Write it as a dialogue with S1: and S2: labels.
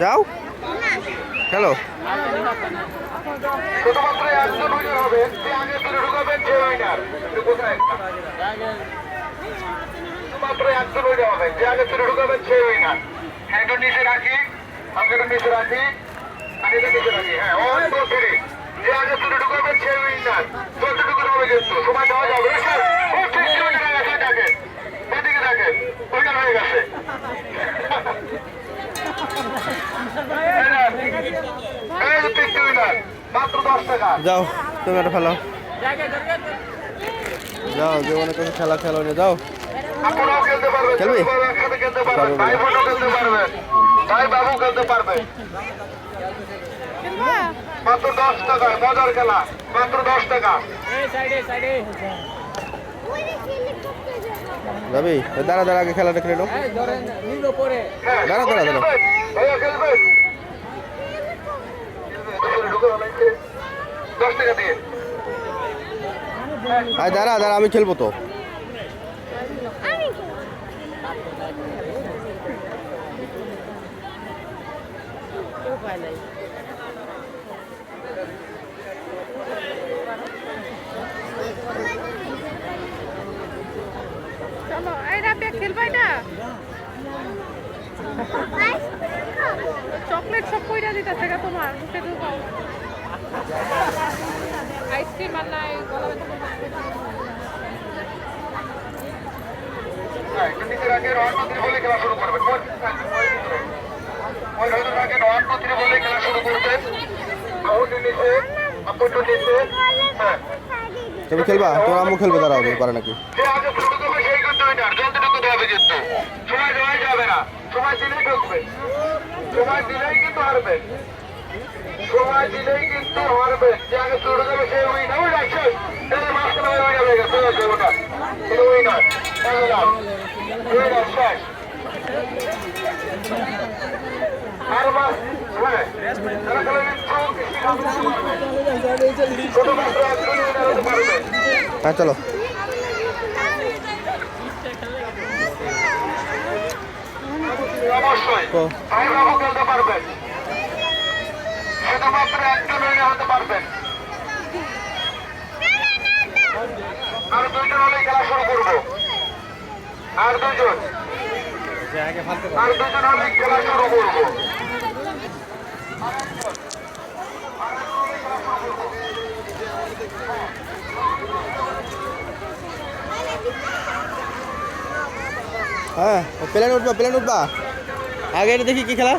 S1: যাও খেলো।
S2: শুধুমাত্র একজন উইনার হবে, যে আগে তুলে ঢুকাবেন সে উইনার। শুধুমাত্র একজন উইনার হবে, যে আগে তুলে ঢুকাবেন সে উইনার। হ্যান্ডটা নিচে রাখি, হাঙ্গাটা নিচে রাখি, হাঙ্গাটা নিচে রাখি। হ্যাঁ, 1 2 3, যে আগে তুলে ঢুকাবেন সে উইনার। যতটুকু হবে কিন্তু সময় দেওয়া যাবে। স্যার ও ঠিক উইনার হয়ে গেছে, দেখেন এদিকে দেখেন, উইনার হয়ে গেছে। মাত্র 10 টাকা।
S1: যাও তুমি একটা ফেলো, যাও যে মনে করছে খেলা খেলো না, যাও
S2: আপনারাও খেলতে পারবেন,
S1: খেলবি?
S2: একসাথে খেলতে পারবেন, ভাই বোনও খেলতে পারবেন, ভাই বাবু খেলতে পারবে। মাত্র 10 টাকা মজার খেলা, মাত্র 10 টাকা।
S1: যাবি? দাঁড়া দাঁড়া, আগে খেলাটা খেলে নাও। দাঁড়া দাঁড়া দাঁড়া,
S2: ভাইয়া খেলবেন? 10 টাকা দিয়ে।
S1: আয় দাঁড়া দাঁড়া, আমি খেলবো তো।
S3: চলো এই রাতে খেলবাই না, চকলেট সব কইরা দিতেছে গা তোমার মুখে ঢুকাও। আইসক্রিম আর নাই গলা ব্যথা
S2: নিজের আগে রন নদী বলে খেলা শুরু করবেন। ওই রন আগে রন নদী বলে খেলা শুরু করবেন। আউটের নিচে, আপুটুর নিচে। হ্যাঁ,
S1: তুমি খেলবা? তোমার আম্মু খেলবে, দাঁড়াও তুমি পারে নাকি?
S2: যে আগে শুরু করবে সেই কিন্তু উইনার। যতটুকু দেওয়া হবে কিন্তু সময় দেওয়া যাবে না, সময় দিলেই ঢুকবে, সময় দিলেই কিন্তু হারবে, সময় দিলেই কিন্তু হারবে। যে আগে শুরু করবে সেই উইনার। ওই রাখছে এই মাঝখানে উইনার হয়ে গেছে, ওটা এটা উইনার। উইনার শেষ। আর মাস হ্যাঁ, তারা খেলে শুধুমাত্র একজন উইনার হতে পারবে।
S1: হ্যাঁ চলো।
S2: অবশ্যই ভাই বাবু খেলতে পারবেন, শুধুমাত্র একজন উইনার হতে পারবেন। আর 2জন হলেই খেলা শুরু করবো, আর 2জন, আর 2জন হলেই খেলা শুরু করবো।
S1: হ্যাঁ প্লেন উঠবা, প্লেন উঠবা। আগে এটা দেখি কি খেলা।